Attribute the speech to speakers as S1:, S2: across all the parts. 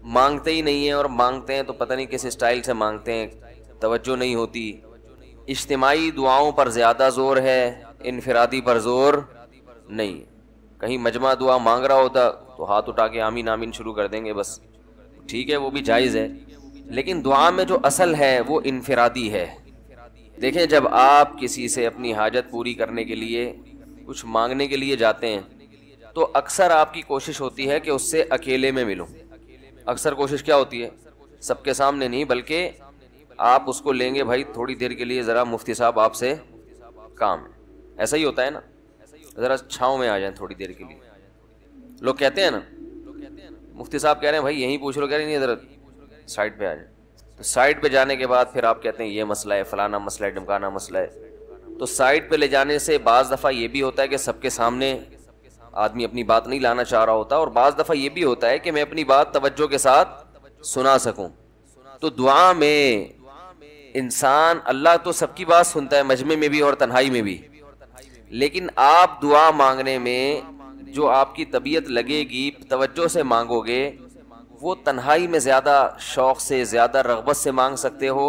S1: مانگتے ہی نہیں ہیں، اور مانگتے ہیں تو پتہ نہیں کس اسٹائل سے مانگتے ہیں، توجہ نہیں ہوتی. اجتماعی دعاؤں پر زیادہ زور ہے، انفرادی پر زور نہیں. کہیں مجمع دعا مانگ رہا ہوتا تو ہاتھ اٹھا کے آمین آمین شروع کر دیں گے بس. ٹھیک ہے، وہ بھی جائز ہے، لیکن دعا میں جو اصل ہے وہ انفرادی ہے. دیکھیں، جب آپ کسی سے اپنی حاجت پوری کرنے کے لیے، کچھ مانگنے کے لیے جاتے ہیں تو اکثر آپ کی کوشش ہوتی ہے کہ اس سے اکیلے میں ملوں. اکثر کوشش کیا ہوتی ہے؟ سب کے سامنے نہیں، بلکہ آپ اس کو لیں گے، بھائی تھوڑی دیر کے لیے ذرا مفتی صاحب آپ سے کام ہے. ایسا ہی ہوتا ہے نا، ذرا چھاؤں میں آ جائیں تھوڑی دیر کے لیے. لوگ کہتے ہیں نا، مفتی صاحب کہہ رہے ہیں بھائی یہیں پوچھ لو، کہہ رہے نہیں ذرا سائڈ پہ آ جائیں. تو سائڈ پہ جانے کے بعد پھر آپ کہتے ہیں یہ مسئلہ ہے، فلانا مسئلہ ہے، ڈمکانا مسئلہ ہے. تو سائڈ پہ لے جانے سے بعض دفعہ یہ بھی ہوتا ہے کہ سب کے سامنے آدمی اپنی بات نہیں لانا چاہ رہا ہوتا، اور بعض دفعہ یہ بھی ہوتا ہے کہ میں اپنی بات توجہ کے ساتھ سنا سکوں. تو دعا میں انسان، اللہ تو سب کی بات سنتا ہے، مجمع میں بھی اور تنہائی میں بھی، لیکن آپ دعا مانگنے میں جو آپ کی طبیعت لگے گی، توجہ سے مانگو گے، وہ تنہائی میں زیادہ شوق سے، زیادہ رغبت سے مانگ سکتے ہو.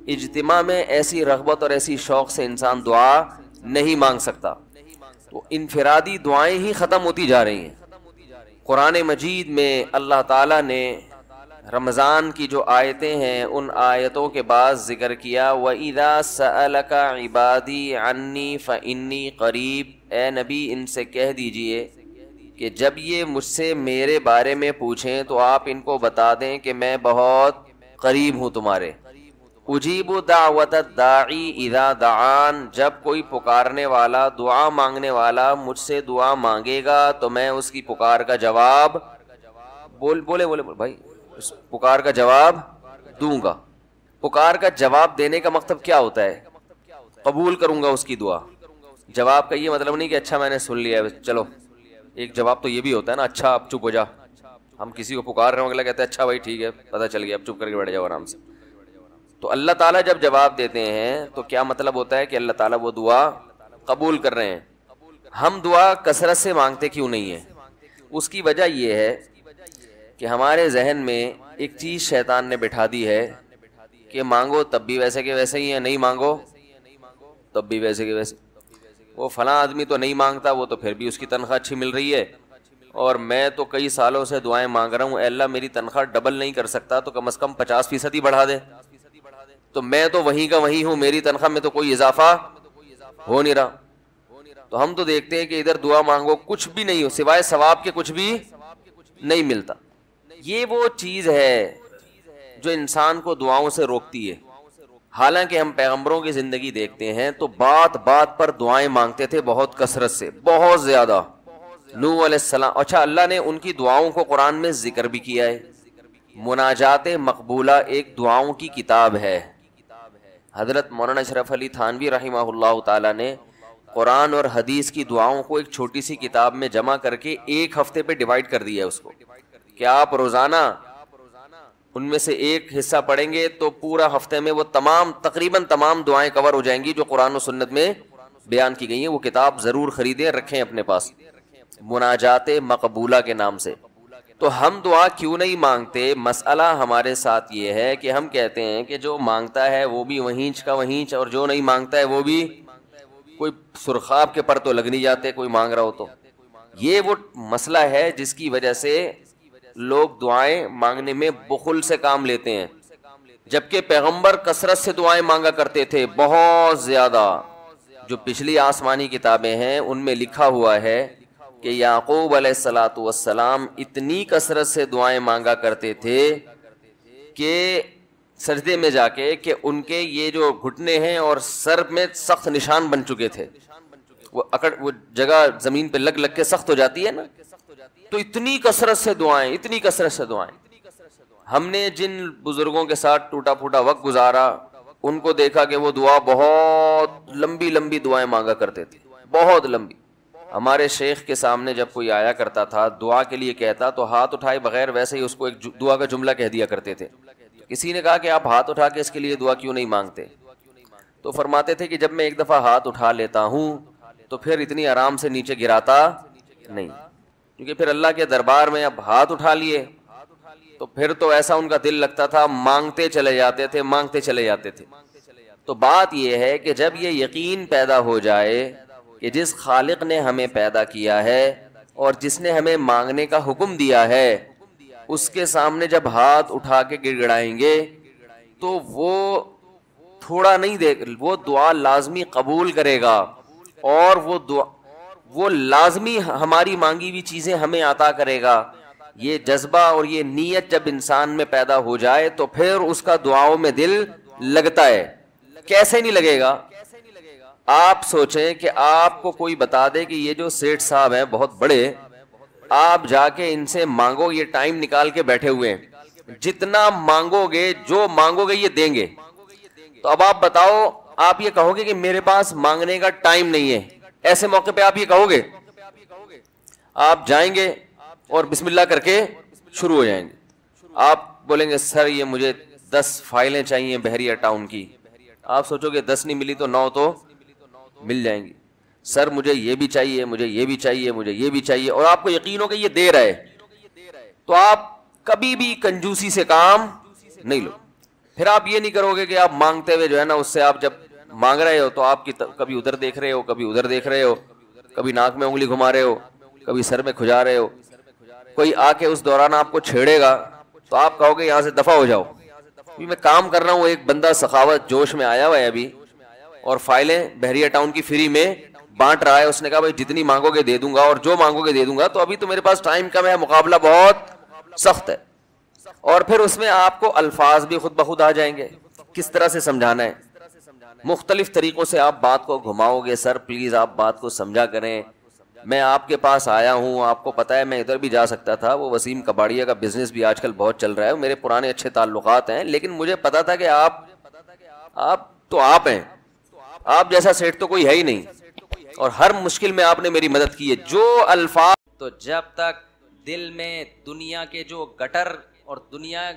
S1: اجتماع میں ایسی رغبت اور ایسی شوق سے انسان دعا نہیں مانگ سکتا. تو انفرادی دعائیں ہی ختم ہوتی جا رہی ہیں. قرآن مجید میں اللہ تعالیٰ نے رمضان کی جو آیتیں ہیں ان آیتوں کے بعد ذکر کیا، وَإِذَا سَأَلَكَ عِبَادِي عَنِّي فَإِنِّي قَرِيب. اے نبی ان سے کہہ دیجئے کہ جب یہ مجھ سے میرے بارے میں پوچھیں تو آپ ان کو بتا دیں کہ میں بہت قریب ہوں تمہارے. اجیب دعوت الداعی اذا دعان. جب کوئی پکارنے والا، دعا مانگنے والا مجھ سے دعا مانگے گا تو میں اس کی پکار کا جواب بولے بھائی، اس پکار کا جواب دوں گا. پکار کا جواب دینے کا مطلب کیا ہوتا ہے؟ قبول کروں گا اس کی دعا. جواب کا یہ مطلب نہیں کہ اچھا میں نے سن لیا چلو. ایک جواب تو یہ بھی ہوتا ہے نا، اچھا اب چپ ہو جا. ہم کسی کو پکار رہے ہوں، اگلا کہتے ہیں اچھا بھائی ٹھیک ہے پتہ چل گیا، اب چپ کر کے بیٹھ جاؤ آرام سے. تو اللہ تعالیٰ جب جواب دیتے ہیں تو کیا مطلب ہوتا ہے کہ اللہ تعالیٰ وہ دعا قبول کر رہے ہیں. ہم دعا کثرت سے مانگتے کیوں نہیں ہیں؟ اس کی وجہ یہ ہے کہ ہمارے ذہن میں ایک چیز شیطان نے بٹھا دی ہے کہ مانگو تب بھی ویسے کے ویسے ہی ہیں، نہیں مانگو تب بھی ویسے کے ویسے. وہ فلاں آدمی تو نہیں مانگتا، وہ تو پھر بھی اس کی تنخواہ اچھی مل رہی ہے، اور میں تو کئی سالوں سے دعائیں مانگ رہا ہوں، اے اللہ میری تنخواہ ڈبل نہیں کر سکتا تو کم از کم 50% ہی بڑھا دے. تو میں تو وہیں کا وہیں ہوں، میری تنخواہ میں تو کوئی اضافہ ہو نہیں رہا. تو ہم تو دیکھتے ہیں کہ ادھر دعا مانگو کچھ بھی نہیں ہو، سوائے ثواب کے کچھ بھی نہیں ملتا. یہ وہ چیز ہے جو انسان کو دعاؤں سے روکتی ہے. حالانکہ ہم پیغمبروں کی زندگی دیکھتے ہیں تو بات بات پر دعائیں مانگتے تھے، بہت کثرت سے، بہت زیادہ. نوح علیہ السلام، اچھا اللہ نے ان کی دعاؤں کو قرآن میں ذکر بھی کیا ہے. مناجات مقبولہ ایک دعاؤں کی کتاب ہے. حضرت مولانا اشرف علی تھانوی رحمہ اللہ تعالی نے قرآن اور حدیث کی دعاؤں کو ایک چھوٹی سی کتاب میں جمع کر کے ایک ہفتے پہ ڈیوائیڈ کر دیا ہے اس کو، کہ آپ روزانہ ان میں سے ایک حصہ پڑھیں گے تو پورا ہفتے میں وہ تقریباً تمام دعائیں کور ہو جائیں گی جو قرآن و سنت میں بیان کی گئی ہیں. وہ کتاب ضرور خریدیں، رکھیں اپنے پاس، مناجات مقبولہ کے نام سے. تو ہم دعا کیوں نہیں مانگتے؟ مسئلہ ہمارے ساتھ یہ ہے کہ ہم کہتے ہیں کہ جو مانگتا ہے وہ بھی وہینچ کا وہینچ، اور جو نہیں مانگتا ہے وہ بھی کوئی سرخاب کے پر تو لگ نہیں جاتے کوئی مانگ رہا ہو تو. یہ وہ مسئلہ ہے جس کی وجہ سے لوگ دعائیں مانگنے میں بخل سے کام لیتے ہیں، جبکہ پیغمبر کثرت سے دعائیں مانگا کرتے تھے، بہت زیادہ. جو پچھلی آسمانی کتابیں ہیں ان میں لکھا ہوا ہے کہ یعقوب علیہ الصلاۃ والسلام اتنی کثرت سے دعائیں مانگا کرتے تھے کہ سجدے میں جا کے کہ ان کے یہ جو گھٹنے ہیں اور سر میں سخت نشان بن چکے تھے. وہ جگہ زمین پہ لگ کے سخت ہو جاتی ہے نا، تو اتنی کثرت سے دعائیں، اتنی کثرت سے دعائیں. ہم نے جن بزرگوں کے ساتھ ٹوٹا پھوٹا وقت گزارا ان کو دیکھا کہ وہ دعا بہت لمبی لمبی دعائیں مانگا کرتے تھے، بہت لمبی. ہمارے شیخ کے سامنے جب کوئی آیا کرتا تھا دعا کے لیے کہتا تو ہاتھ اٹھائے بغیر ویسے ہی اس کو ایک دعا کا جملہ کہہ دیا کرتے تھے. کسی نے کہا کہ آپ ہاتھ اٹھا کے اس کے لیے دعا کیوں نہیں مانگتے؟ تو فرماتے تھے کہ جب میں ایک دفعہ ہاتھ اٹھا لیتا ہوں تو پھر اتنی آرام سے نیچے گراتا نہیں، کیونکہ پھر اللہ کے دربار میں اب ہاتھ اٹھا لیے تو پھر تو ایسا ان کا دل لگتا تھا مانگتے چلے جاتے تھے، مانگتے چلے جاتے تھے۔ تو بات یہ ہے کہ جب یہ یقین پیدا ہو جائے کہ جس خالق نے ہمیں پیدا کیا ہے اور جس نے ہمیں مانگنے کا حکم دیا ہے، اس کے سامنے جب ہاتھ اٹھا کے گڑ گڑائیں گے تو وہ تھوڑا نہیں دے، وہ دعا لازمی قبول کرے گا، اور وہ دعا وہ لازمی ہماری مانگی ہوئی چیزیں ہمیں عطا کرے گا۔ یہ جذبہ اور یہ نیت جب انسان میں پیدا ہو جائے تو پھر اس کا دعاؤں میں دل لگتا ہے۔ کیسے نہیں لگے گا؟ آپ سوچیں کہ آپ کو کوئی بتا دے کہ یہ جو سیٹھ صاحب ہیں بہت بڑے، آپ جا کے ان سے مانگو، یہ ٹائم نکال کے بیٹھے ہوئے ہیں، جتنا مانگو گے، جو مانگو گے یہ دیں گے۔ تو اب آپ بتاؤ، آپ یہ کہو گے کہ میرے پاس مانگنے کا ٹائم نہیں ہے، ایسے موقع پہ آپ یہ کہو گے؟ آپ جائیں گے اور بسم اللہ کر کے شروع ہو جائیں گے۔ آپ بولیں گے سر یہ مجھے 10 فائلیں چاہیے بحریہ ٹاؤن کی۔ آپ سوچو گے 10 نہیں ملی تو 9 تو مل جائیں گی۔ سر مجھے یہ بھی چاہیے، مجھے یہ بھی چاہیے، مجھے یہ بھی چاہیے، اور آپ کو یقین ہو کہ یہ دے رہا ہے، تو آپ کبھی بھی کنجوسی سے کام نہیں لو۔ پھر آپ یہ نہیں کرو گے کہ آپ مانگتے ہوئے جو ہے نا، اس سے آپ جب مانگ رہے ہو تو آپ کی کبھی ادھر دیکھ رہے ہو، کبھی ادھر دیکھ رہے ہو، کبھی ناک میں انگلی گھما رہے ہو، کبھی سر میں کھجا رہے ہو۔ کوئی آ کے اس دوران آپ کو چھیڑے گا تو آپ کہو گے یہاں سے دفع ہو جاؤ، میں کام کر رہا ہوں۔ ایک بندہ سخاوت جوش میں آیا ہوا ہے ابھی، اور فائلیں بحریہ ٹاؤن کی فری میں بانٹ رہا ہے۔ اس نے کہا بھائی جتنی مانگو گے دے دوں گا، اور جو مانگو گے دے دوں گا، تو ابھی تو میرے پاس ٹائم کم ہے، مقابلہ بہت سخت ہے۔ اور پھر اس میں آپ کو الفاظ بھی خود بخود آ جائیں گے، کس طرح سے سمجھانا ہے، مختلف طریقوں سے آپ بات کو گھماؤ گے۔ سر پلیز آپ بات کو سمجھا کریں، میں آپ کے پاس آیا ہوں، آپ کو پتا ہے میں ادھر بھی جا سکتا تھا، وہ وسیم کباڑیا کا بزنس بھی آج کل بہت چل رہا ہے، میرے پرانے اچھے تعلقات ہیں، لیکن مجھے پتا تھا کہ آپ ہیں، آپ جیسا سیٹ تو کوئی ہے ہی نہیں، اور ہر مشکل میں آپ نے میری مدد کی ہے۔ جو الفاظ، تو جب تک دل میں دنیا کے جو گٹر اور دنیا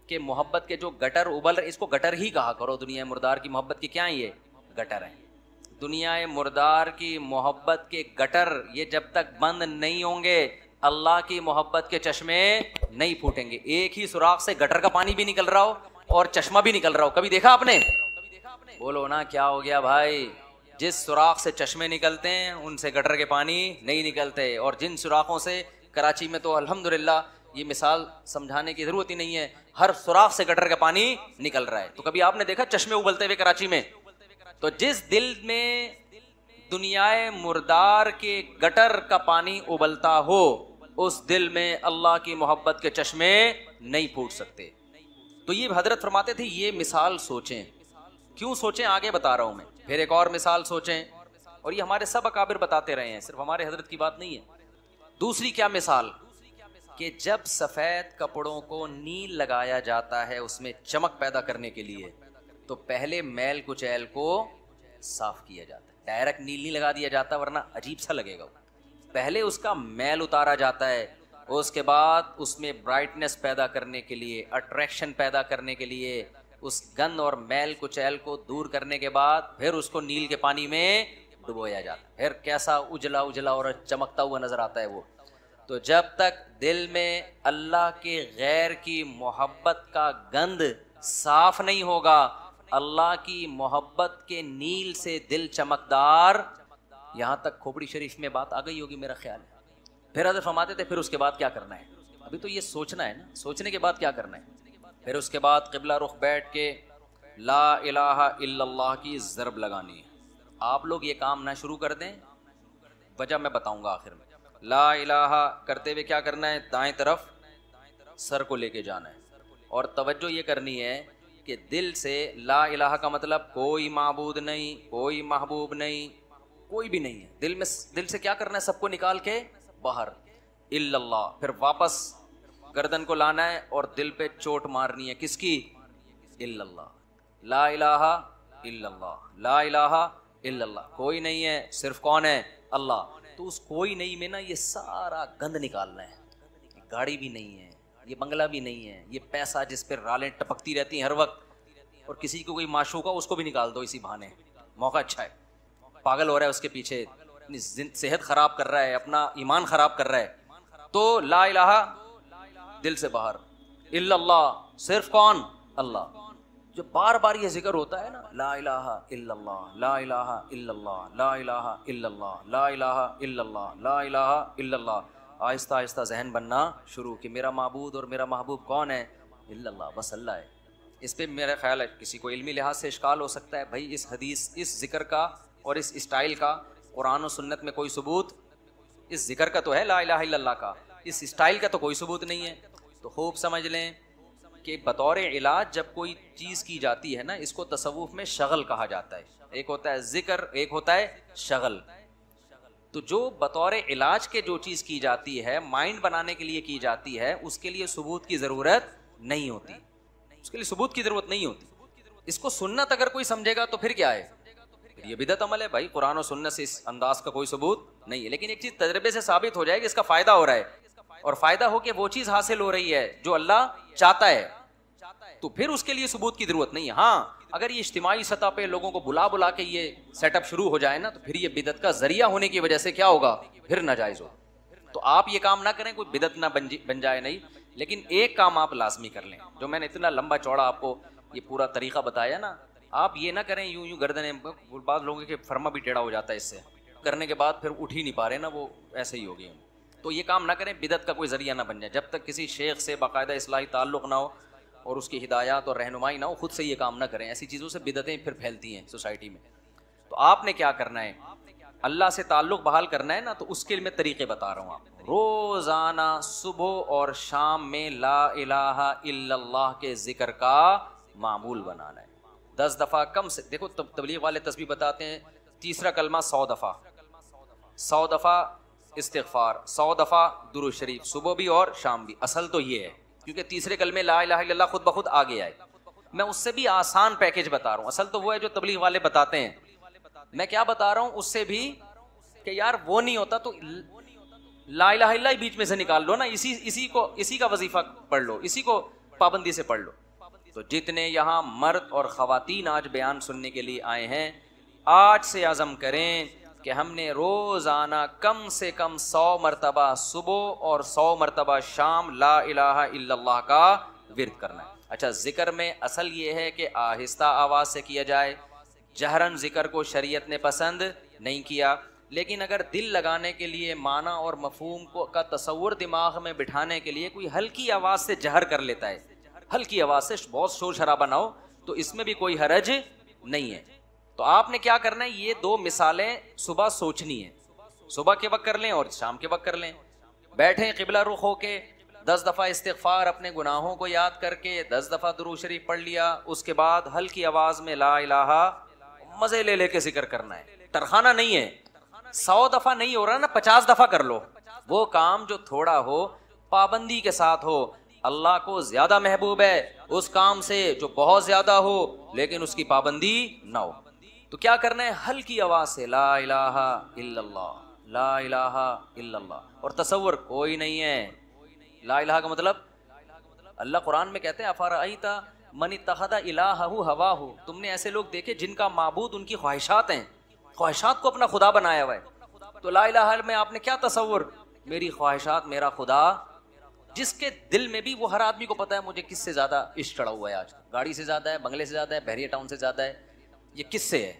S1: کے محبت کے جو گٹر ابل رہے، اس کو گٹر ہی کہا کرو، دنیا مردار کی محبت کی کیا یہ گٹر ہیں، دنیا مردار کی محبت کے گٹر یہ جب تک بند نہیں ہوں گے، اللہ کی محبت کے چشمے نہیں پھوٹیں گے۔ ایک ہی سوراخ سے گٹر کا پانی بھی نکل رہا ہو اور چشمہ بھی نکل رہا ہو، کبھی دیکھا آپ نے؟ بولو نا کیا ہو گیا بھائی؟ جس سوراخ سے چشمے نکلتے ہیں ان سے گٹر کے پانی نہیں نکلتے، اور جن سوراخوں سے، کراچی میں تو الحمدللہ یہ مثال سمجھانے کی ضرورت ہی نہیں ہے، ہر سوراخ سے گٹر کا پانی نکل رہا ہے۔ تو کبھی آپ نے دیکھا چشمے ابلتے ہوئے کراچی میں؟ تو جس دل میں دنیا مردار کے گٹر کا پانی ابلتا ہو، اس دل میں اللہ کی محبت کے چشمے نہیں پھوٹ سکتے۔ تو یہ حضرت فرماتے تھے یہ مثال سوچیں۔ کیوں سوچیں؟ آگے بتا رہا ہوں میں۔ پھر ایک اور مثال سوچیں، اور یہ ہمارے سب اکابر بتاتے رہے ہیں، صرف ہمارے حضرت کی بات نہیں ہے۔ دوسری کیا مثال؟ کہ جب سفید کپڑوں کو نیل لگایا جاتا ہے اس میں چمک پیدا کرنے کے لیے، تو پہلے میل کچیل کو صاف کیا جاتا ہے، ڈائریکٹ نیل نہیں لگا دیا جاتا ورنہ عجیب سا لگے گا۔ پہلے اس کا میل اتارا جاتا ہے، اس کے بعد اس میں برائٹنس پیدا کرنے کے لیے، اٹریکشن پیدا کرنے کے لیے، اس گند اور میل کچیل کو دور کرنے کے بعد پھر اس کو نیل کے پانی میں ڈبویا جاتا ہے، پھر کیسا اجلا اجلا اور چمکتا ہوا نظر آتا ہے وہ۔ تو جب تک دل میں اللہ کے غیر کی محبت کا گند صاف نہیں ہوگا، اللہ کی محبت کے نیل سے دل چمکدار، یہاں تک کھوپڑی شریف میں بات آ گئی ہوگی میرا خیال ہے۔ پھر حضرت فرماتے تھے پھر اس کے بعد کیا کرنا ہے؟ ابھی تو یہ سوچنا ہے نا، سوچنے کے بعد کیا کرنا ہے؟ پھر اس کے بعد قبلہ رخ بیٹھ کے لا الہ الا اللہ کی ضرب لگانی ہے۔ آپ لوگ یہ کام نہ شروع کر دیں، وجہ میں بتاؤں گا آخر میں۔ لا الہ کرتے ہوئے کیا کرنا ہے؟ دائیں طرف سر کو لے کے جانا ہے، اور توجہ یہ کرنی ہے کہ دل سے لا الہ کا مطلب کوئی معبود نہیں، کوئی محبوب نہیں، کوئی بھی نہیں ہے۔ دل سے کیا کرنا ہے؟ سب کو نکال کے باہر الا اللہ، پھر واپس گردن کو لانا ہے اور دل پہ چوٹ مارنی ہے، کس کی؟ الا اللہ، لا الہ الا اللہ، لا الہ الا اللہ، کوئی نہیں ہے، صرف کون ہے؟ اللہ۔ تو اس کوئی نہیں میں نا یہ سارا گند نکالنا ہے۔ یہ گاڑی بھی نہیں ہے، یہ بنگلہ بھی نہیں ہے، یہ پیسہ جس پہ رالیں ٹپکتی رہتی ہیں ہر وقت، اور کسی کو کوئی معشوق ہو اس کو بھی نکال دو اسی بہانے، موقع اچھا ہے، پاگل ہو رہا ہے اس کے پیچھے، اپنی صحت خراب کر رہا ہے، اپنا ایمان خراب کر رہا ہے۔ تو لا الہ دل سے باہر،
S2: الا اللہ، صرف کون؟ اللہ. جو بار بار یہ ذکر ہوتا ہے نا، لا الہ الا اللہ، لا الہ الا اللہ، لا الہ الا اللہ، لا الہ الا اللہ، لا الہ الا اللہ، آہستہ آہستہ ذہن بننا شروع کہ میرا معبود اور میرا محبوب کون ہے؟ الا اللہ، بس اللہ ہے. اس پہ میرا خیال ہے کسی کو علمی لحاظ سے اشکال ہو سکتا ہے، بھائی اس حدیث، اس ذکر کا اور اس اسٹائل کا قرآن و سنت میں کوئی ثبوت؟ اس ذکر کا تو ہے لا الہ الا اللہ کا، اس اسٹائل کا تو کوئی ثبوت نہیں ہے. تو خوب سمجھ لیں کہ بطور علاج جب کوئی چیز کی جاتی ہے نا، اس کو تصوف میں شغل کہا جاتا ہے. ایک ہوتا ہے ذکر، ایک ہوتا ہے شغل. تو جو بطور علاج کے جو چیز کی جاتی ہے، مائنڈ بنانے کے لیے کی جاتی ہے، اس کے لیے ثبوت کی ضرورت نہیں ہوتی، اس کے لیے ثبوت کی ضرورت نہیں ہوتی. اس کو سنت اگر کوئی سمجھے گا تو پھر کیا ہے؟ پھر یہ بدعت عمل ہے. بھائی قرآن و سنت سے اس انداز کا کوئی ثبوت نہیں ہے، لیکن ایک چیز تجربے سے ثابت ہو جائے کہ اس کا فائدہ ہو رہا ہے، اور فائدہ ہو کہ وہ چیز حاصل ہو رہی ہے جو اللہ چاہتا ہے، تو پھر اس کے لیے ثبوت کی ضرورت نہیں ہے. ہاں اگر یہ اجتماعی سطح پہ لوگوں کو بلا بلا کے یہ سیٹ اپ شروع ہو جائے نا، تو پھر یہ بدعت کا ذریعہ ہونے کی وجہ سے کیا ہوگا؟ پھر ناجائز ہو. تو آپ یہ کام نہ کریں، کوئی بدعت نہ بن جائے نہیں. لیکن ایک کام آپ لازمی کر لیں، جو میں نے اتنا لمبا چوڑا آپ کو یہ پورا طریقہ بتایا نا، آپ یہ نہ کریں یوں گردنیں، بعض لوگوں کے فرما بھی ٹیڑھا ہو جاتا ہے اس سے کرنے کے بعد، پھر اٹھ ہی نہیں پا رہے نا، وہ ایسے ہی ہو گئے. تو یہ کام نہ کریں، بدعت کا کوئی ذریعہ نہ بن جائے. جب تک کسی شیخ سے باقاعدہ اصلاحی تعلق نہ ہو اور اس کی ہدایات اور رہنمائی نہ ہو، خود سے یہ کام نہ کریں. ایسی چیزوں سے بدعتیں پھر پھیلتی ہیں سوسائٹی میں. تو آپ نے کیا کرنا ہے؟ اللہ سے تعلق بحال کرنا ہے نا، تو اس کے لیے میں طریقے بتا رہا ہوں آپ. روزانہ صبح اور شام میں لا الہ الا اللہ کے ذکر کا معمول بنانا ہے. 10 دفعہ کم سے، دیکھو تبلیغ والے تسبیح بتاتے ہیں، تیسرا کلمہ 100 دفعہ، 100 دفعہ استغفار، 100 دفعہ درود شریف، صبح بھی اور شام بھی. اصل تو یہ ہے، کیونکہ تیسرے کلمے لا الہ الا اللہ خود بخود آ گیا ہے. میں اس سے بھی آسان پیکج بتا رہا ہوں. اصل تو وہ ہے جو تبلیغ والے بتاتے ہیں. میں کیا بتا رہا ہوں اس سے بھی کہ یار وہ نہیں ہوتا تو لا الہ الا اللہ بیچ میں سے نکال لو نا، اسی کا وظیفہ پڑھ لو، اسی کو پابندی سے پڑھ لو. تو جتنے یہاں مرد اور خواتین آج بیان سننے کے لیے آئے ہیں، آج سے عزم کریں کہ ہم نے روزانہ کم سے کم 100 مرتبہ صبح اور 100 مرتبہ شام لا الہ الا اللہ کا ورد کرنا ہے. اچھا، ذکر میں اصل یہ ہے کہ آہستہ آواز سے کیا جائے. جہرن ذکر کو شریعت نے پسند نہیں کیا، لیکن اگر دل لگانے کے لیے معنی اور مفہوم کا تصور دماغ میں بٹھانے کے لیے کوئی ہلکی آواز سے جہر کر لیتا ہے، ہلکی آواز سے، بہت شور شرابہ نہ ہو، تو اس میں بھی کوئی حرج نہیں ہے. تو آپ نے کیا کرنا ہے؟ یہ 2 مثالیں صبح سوچنی ہے، صبح کے وقت کر لیں اور شام کے وقت کر لیں. بیٹھیں قبلہ رخ ہو کے، 10 دفعہ استغفار اپنے گناہوں کو یاد کر کے، 10 دفعہ درود شریف پڑھ لیا. اس کے بعد ہلکی آواز میں لا الہ، مزے لے کے ذکر کرنا ہے، ترخانہ نہیں ہے. 100 دفعہ نہیں ہو رہا نا، 50 دفعہ کر لو. وہ کام جو تھوڑا ہو پابندی کے ساتھ ہو. اللہ کو زیادہ محبوب ہے اس کام سے جو بہت زیادہ ہو لیکن اس کی پابندی نہ ہو. تو کیا کرنا ہے؟ ہلکی آواز سے لا الہ الا اللہ، لا الہ الا اللہ. اور تصور کوئی نہیں ہے. لا الہ کا مطلب، اللہ قرآن میں کہتے ہیں افرأیت من اتخذ الہہ ہواہ، تم نے ایسے لوگ دیکھے جن کا معبود ان کی خواہشات ہیں، خواہشات کو اپنا خدا بنایا ہوا ہے. تو لا الہ میں آپ نے کیا تصور؟ میری خواہشات میرا خدا، جس کے دل میں بھی، وہ ہر آدمی کو پتا ہے مجھے کس سے زیادہ عشق چڑھا ہوا ہے آج، گاڑی سے زیادہ ہے، بنگلے سے زیادہ ہے، بحریہ ٹاؤن سے زیادہ ہے. یہ کس سے ہے؟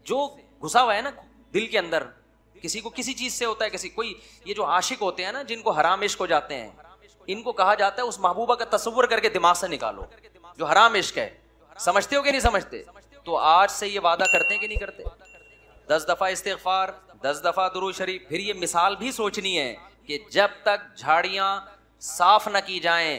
S2: جو گھسا ہوا ہے نا دل کے اندر. کسی کو کسی چیز سے ہوتا ہے، کسی کوئی، یہ جو عاشق ہوتے ہیں نا جن کو حرام عشق ہو جاتے ہیں، ان کو کہا جاتا ہے اس محبوبہ کا تصور کر کے دماغ سے نکالو جو حرام عشق ہے. سمجھتے ہو کہ نہیں سمجھتے؟ تو آج سے یہ وعدہ کرتے ہیں کہ نہیں کرتے؟ 10 دفعہ استغفار، 10 دفعہ درود شریف. پھر یہ مثال بھی سوچنی ہے کہ جب تک جھاڑیاں صاف نہ کی جائیں